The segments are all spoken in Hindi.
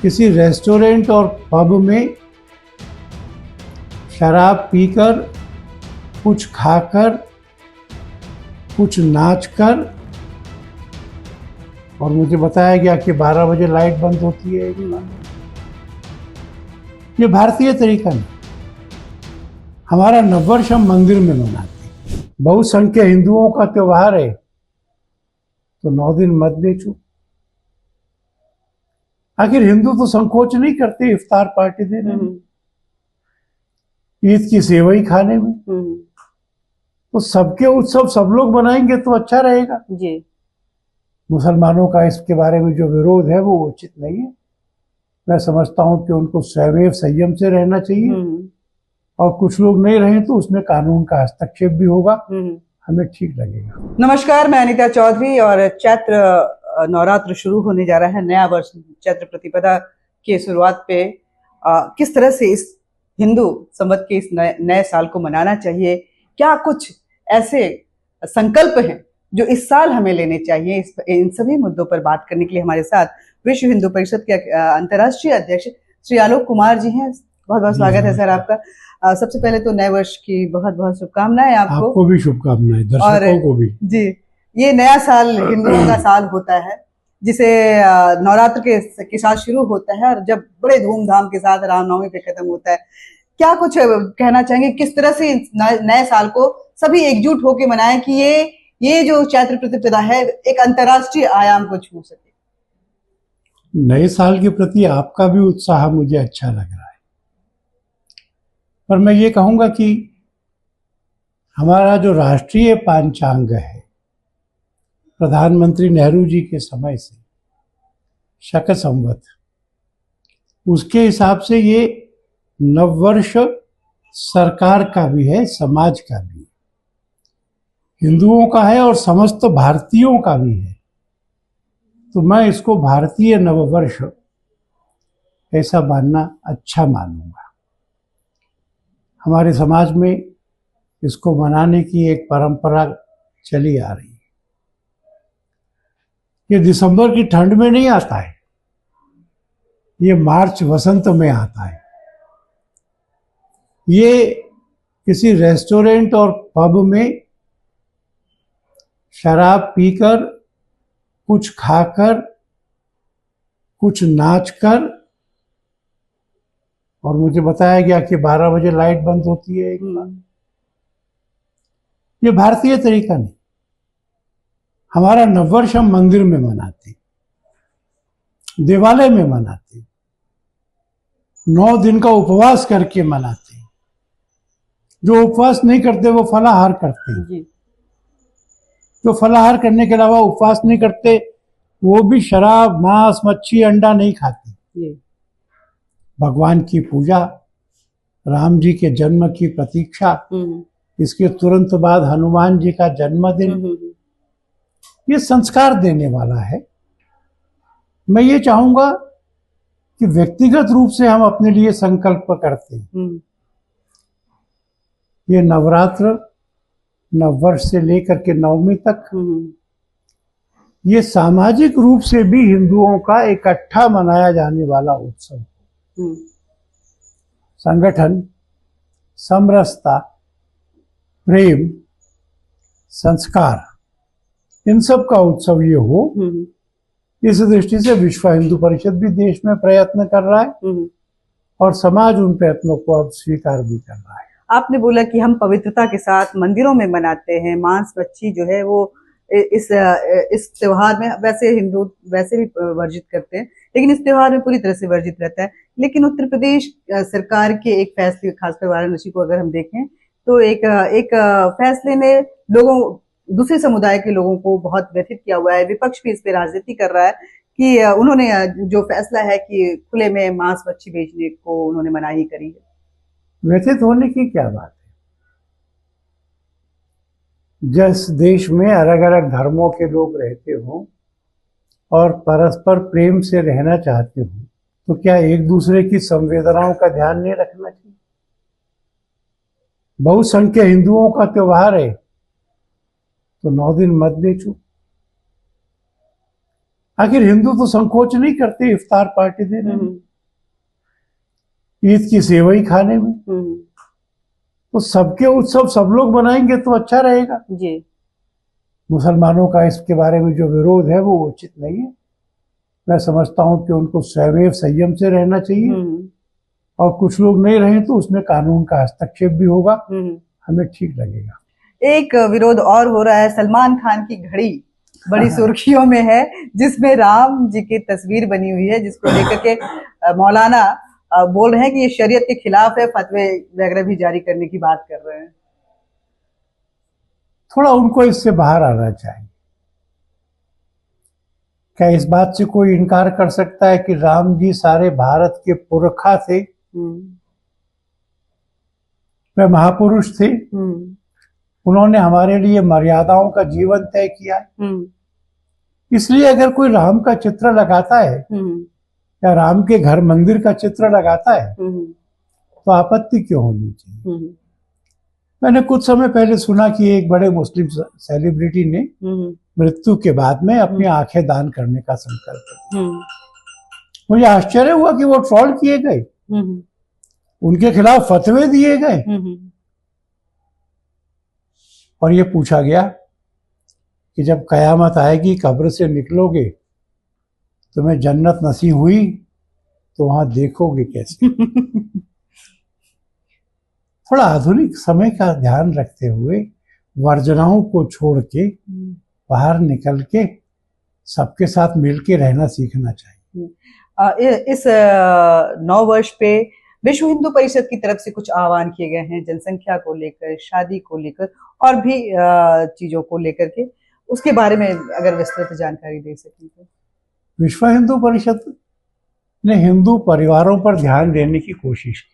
किसी रेस्टोरेंट और पब में शराब पीकर, कुछ खाकर, कुछ नाचकर, और मुझे बताया गया कि 12 बजे लाइट बंद होती है। ये भारतीय तरीका नहीं। हमारा नववर्ष हम मंदिर में मनाते हैं। बहुसंख्य हिंदुओं का त्योहार है, तो 9 दिन मत बेचो। आखिर हिंदू तो संकोच नहीं करते इफ्तार पार्टी देने में, ईद की सेवई खाने में। तो सबके उत्सव सब लोग मनाएंगे तो अच्छा रहेगा जी। मुसलमानों का इसके बारे में जो विरोध है वो उचित नहीं है। मैं समझता हूं कि उनको सदैव संयम से रहना चाहिए, और कुछ लोग नहीं रहे तो उसमें कानून का हस्तक्षेप भी होगा, हमें ठीक लगेगा। नमस्कार, मैं अनीता चौधरी, और चैत्र नवरात्र शुरू होने जा रहा है। नया वर्ष चैत्र प्रतिपदा के शुरुआत पे किस तरह से इस हिंदू संवत के इस नए साल को मनाना चाहिए, क्या कुछ ऐसे संकल्प हैं जो इस साल हमें लेने चाहिए, इन सभी मुद्दों पर बात करने के लिए हमारे साथ विश्व हिंदू परिषद के अंतर्राष्ट्रीय अध्यक्ष श्री आलोक कुमार जी हैं। बहुत बहुत स्वागत है सर आपका। सबसे पहले तो नए वर्ष की बहुत बहुत शुभकामनाएं आपको भी शुभकामनाएं, दर्शकों को भी। जी, ये नया साल हिंदुओं का साल होता है, जिसे नवरात्र के साथ शुरू होता है, और जब बड़े धूमधाम के साथ रामनवमी पे खत्म होता है। क्या कुछ कहना चाहेंगे, किस तरह से नए साल को सभी एकजुट होकर मनाएं कि ये जो चैत्र प्रतिपदा है एक अंतर्राष्ट्रीय आयाम को छू सके? नए साल के प्रति आपका भी उत्साह मुझे अच्छा लग रहा है, पर मैं ये कहूंगा कि हमारा जो राष्ट्रीय पांचांग है, प्रधानमंत्री नेहरू जी के समय से शक संवत, उसके हिसाब से ये नववर्ष सरकार का भी है, समाज का भी है, हिंदुओं का है और समस्त भारतीयों का भी है। तो मैं इसको भारतीय नववर्ष ऐसा मानना अच्छा मानूंगा। हमारे समाज में इसको मनाने की एक परंपरा चली आ रही है। ये दिसंबर की ठंड में नहीं आता है, ये मार्च वसंत में आता है। ये किसी रेस्टोरेंट और पब में शराब पीकर, कुछ खाकर, कुछ नाचकर, और मुझे बताया गया कि 12 बजे लाइट बंद होती है। ये भारतीय तरीका नहीं। हमारा नववर्ष हम मंदिर में मनाते, देवालय में मनाते, 9 दिन का उपवास करके मनाते। जो उपवास नहीं करते वो फलाहार करते हैं। जो फलाहार करने के अलावा उपवास नहीं करते वो भी शराब, मांस, मच्छी, अंडा नहीं खाते। भगवान की पूजा, राम जी के जन्म की प्रतीक्षा, इसके तुरंत बाद हनुमान जी का जन्मदिन, ये संस्कार देने वाला है। मैं ये चाहूंगा कि व्यक्तिगत रूप से हम अपने लिए संकल्प करते हैं। ये नवरात्र, नववर्ष से लेकर के नवमी तक, ये सामाजिक रूप से भी हिंदुओं का इकट्ठा मनाया जाने वाला उत्सव। संगठन, समरसता, प्रेम, संस्कार, इन सब का उत्सव ये हो, इस दृष्टि से विश्व हिंदू परिषद भी देश में प्रयत्न कर रहा है, और समाज उन प्रयत्नों को अब स्वीकार भी कर रहा है। आपने बोला कि हम पवित्रता के साथ मंदिरों में मनाते हैं, मांस मच्छी जो है वो इस त्योहार में वैसे हिंदू वैसे भी वर्जित करते हैं, लेकिन इस त्योहार में पूरी तरह से वर्जित रहता है। लेकिन उत्तर प्रदेश सरकार के एक फैसले, खासकर वाराणसी को अगर हम देखें तो एक फैसले ने दूसरे समुदाय के लोगों को बहुत व्यथित किया हुआ है। विपक्ष भी इस पे राजनीति कर रहा है कि उन्होंने जो फैसला है कि खुले में मांस मच्छी बेचने को उन्होंने मनाही करी है। व्यथित होने की क्या बात है? जिस देश में अलग अलग धर्मों के लोग रहते हो और परस्पर प्रेम से रहना चाहते हो, तो क्या एक दूसरे की संवेदनाओं का ध्यान नहीं रखना चाहिए? बहुसंख्य हिंदुओं का त्योहार है, तो 9 दिन मत बेचो। आखिर हिंदू तो संकोच नहीं करते इफ्तार पार्टी देने में, ईद की सेवई खाने में। तो सबके उत्सव सब लोग मनाएंगे तो अच्छा रहेगा। जी। मुसलमानों का इसके बारे में जो विरोध है वो उचित नहीं है। मैं समझता हूं कि उनको सवैव संयम से रहना चाहिए, और कुछ लोग नहीं रहे तो उसमें कानून का हस्तक्षेप भी होगा, हमें ठीक लगेगा। एक विरोध और हो रहा है, सलमान खान की घड़ी बड़ी सुर्खियों में है, जिसमें राम जी की तस्वीर बनी हुई है, जिसको लेकर के मौलाना बोल रहे हैं कि ये शरीयत के खिलाफ है, फतवे वगैरह भी जारी करने की बात कर रहे हैं। थोड़ा उनको इससे बाहर आना चाहिए। क्या इस बात से कोई इनकार कर सकता है कि राम जी सारे भारत के पुरखा थे, वे महापुरुष थे, उन्होंने हमारे लिए मर्यादाओं का जीवन तय किया। इसलिए अगर कोई राम का चित्र लगाता है या राम के घर मंदिर का चित्र लगाता है तो आपत्ति क्यों होनी चाहिए। मैंने कुछ समय पहले सुना कि एक बड़े मुस्लिम सेलिब्रिटी ने मृत्यु के बाद में अपनी आंखें दान करने का संकल्प किया। मुझे आश्चर्य हुआ कि वो ट्रोल किए गए, उनके खिलाफ फतवे दिए गए, और ये पूछा गया कि जब कयामत आएगी, कब्र से निकलोगे, तुम्हें जन्नत नसीब हुई तो वहां देखोगे कैसे। थोड़ा आधुनिक समय का ध्यान रखते हुए वर्जनाओं को छोड़ के बाहर निकल के सबके साथ मिलके रहना सीखना चाहिए। इस नव वर्ष पे विश्व हिंदू परिषद की तरफ से कुछ आह्वान किए गए हैं, जनसंख्या को लेकर, शादी को लेकर और भी चीजों को लेकर के, उसके बारे में अगर विस्तृत जानकारी दे सकें तो। विश्व हिंदू परिषद ने हिंदू परिवारों पर ध्यान देने की कोशिश की।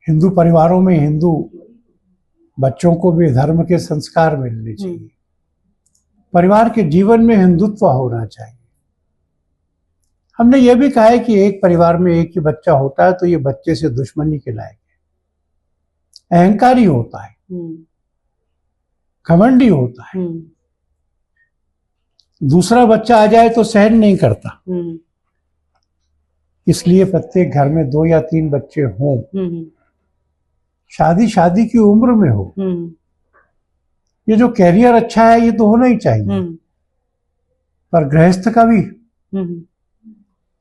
हिंदू परिवारों में हिंदू बच्चों को भी धर्म के संस्कार मिलने चाहिए। परिवार के जीवन में हिंदुत्व होना चाहिए। हमने यह भी कहा है कि एक परिवार में एक ही बच्चा होता है तो ये बच्चे से दुश्मनी के लायक है, अहंकारी होता है, घमंडी होता है, दूसरा बच्चा आ जाए तो सहन नहीं करता। इसलिए प्रत्येक घर में 2 या 3 बच्चे हों, शादी की उम्र में हो। ये जो कैरियर अच्छा है ये तो होना ही चाहिए, पर गृहस्थ का भी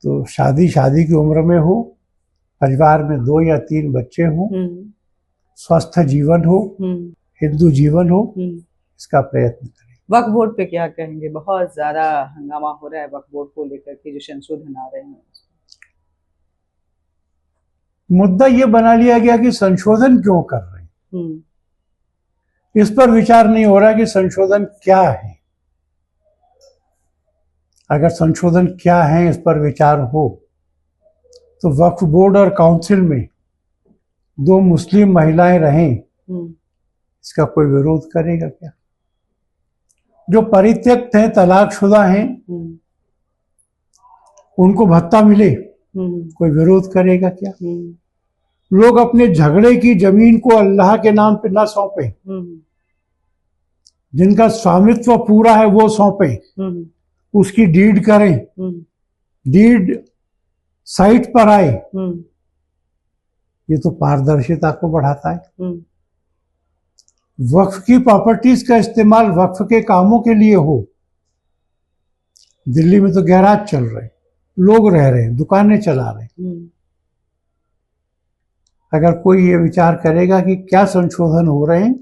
तो शादी की उम्र में हो, परिवार में 2 या 3 बच्चे हों, स्वस्थ जीवन हो, हिंदू जीवन हो, इसका प्रयत्न करें। वक्फ बोर्ड पे क्या कहेंगे? बहुत ज्यादा हंगामा हो रहा है वक्फ बोर्ड को लेकर के, जो संशोधन आ रहे हैं। मुद्दा ये बना लिया गया कि संशोधन क्यों कर रहे हैं, इस पर विचार नहीं हो रहा कि संशोधन क्या है। अगर संशोधन क्या है इस पर विचार हो तो वक्फ बोर्ड और काउंसिल में 2 मुस्लिम महिलाएं रहें, इसका कोई विरोध करेगा क्या? जो परित्यक्त हैं, तलाकशुदा हैं, उनको भत्ता मिले, कोई विरोध करेगा क्या? लोग अपने झगड़े की जमीन को अल्लाह के नाम पे ना सौंपे, जिनका स्वामित्व पूरा है वो सौंपे, उसकी डीड करें, डीड साइट पर आए, ये तो पारदर्शिता को बढ़ाता है। वक्फ की प्रॉपर्टीज का इस्तेमाल वक्फ के कामों के लिए हो। दिल्ली में तो गैराज चल रहे, लोग रह रहे हैं, दुकानें चला रहे हैं। अगर कोई ये विचार करेगा कि क्या संशोधन हो रहे हैं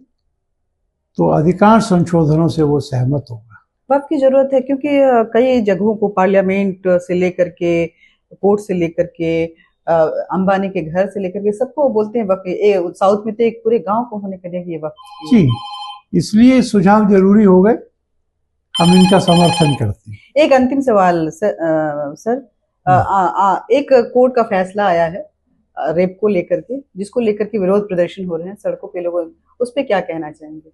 तो अधिकांश संशोधनों से वो सहमत होगा। वक्फ की जरूरत है क्योंकि कई जगहों को पार्लियामेंट से लेकर के, कोर्ट से लेकर के, अंबानी के घर से लेकर के सबको बोलते हैं वक्फ। साउथ में तो एक पूरे गांव को होने के लिए ये वक्फ जी, इसलिए सुझाव जरूरी हो गए, हम इनका समर्थन करते हैं। एक अंतिम सवाल सर, एक कोर्ट का फैसला आया है रेप को लेकर के, जिसको लेकर के विरोध प्रदर्शन हो रहे हैं सड़कों पे, लोगों, उस पर क्या कहना चाहेंगे?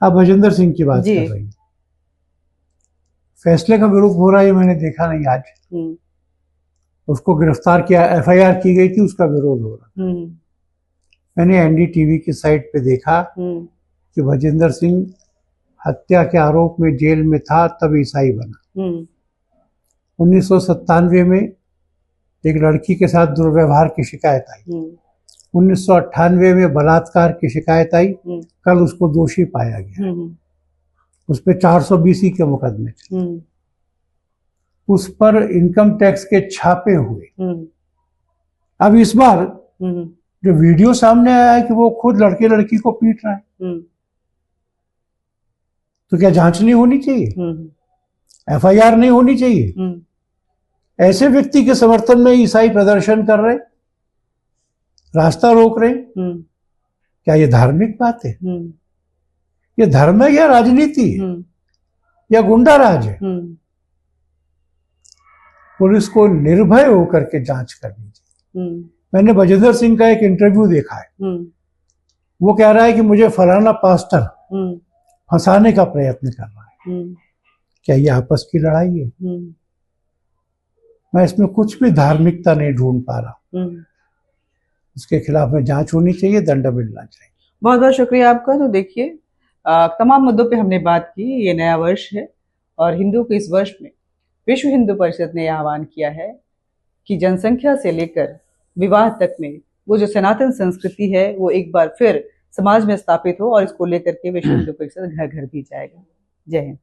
आप भजेंद्र सिंह की बात कर रही हैं। फैसले का विरोध हो रहा है, मैंने देखा नहीं आज। उसको गिरफ्तार किया, एफआईआर की गई थी, उसका विरोध हो रहा। मैंने एनडीटीवी की साइट पे देखा कि भजेंद्र सिंह हत्या के आरोप में जेल में था तब ईसाई बना। 1997 में एक लड़की के साथ दुर्व्यवहार की शिकायत आई। 1998 में बलात्कार की शिकायत आई, कल उसको दोषी पाया गया। उस पर 420 के मुकदमे थे। उस पर इनकम टैक्स के छापे हुए। अब इस बार जो वीडियो सामने आया है कि वो खुद लड़के लड़की को पीट रहा है, तो क्या जांच नहीं होनी चाहिए? एफआईआर नहीं होनी चाहिए? ऐसे व्यक्ति के समर्थन में ईसाई प्रदर्शन कर रहे, रास्ता रोक रहे, क्या ये धार्मिक बात है? ये धर्म है या राजनीति है या गुंडा राज है? पुलिस को निर्भय होकर के जांच करनी चाहिए। मैंने बजेंद्र सिंह का एक इंटरव्यू देखा है, वो कह रहा है कि मुझे फलाना पास्टर फंसाने का प्रयत्न कर रहा है। क्या ये आपस की लड़ाई है? मैं इसमें कुछ भी धार्मिकता नहीं ढूंढ पा रहा। इसके खिलाफ में जांच होनी चाहिए, दंड मिलना चाहिए। बहुत बहुत शुक्रिया आपका। तो देखिए, तमाम मुद्दों पे हमने बात की। ये नया वर्ष है और हिंदू के इस वर्ष में विश्व हिंदू परिषद ने यह आह्वान किया है कि जनसंख्या से लेकर विवाह तक में वो जो सनातन संस्कृति है वो एक बार फिर समाज में स्थापित हो, और इसको लेकर के विश्व हिंदू परिषद घर घर भी जाएगा। जय हिंद।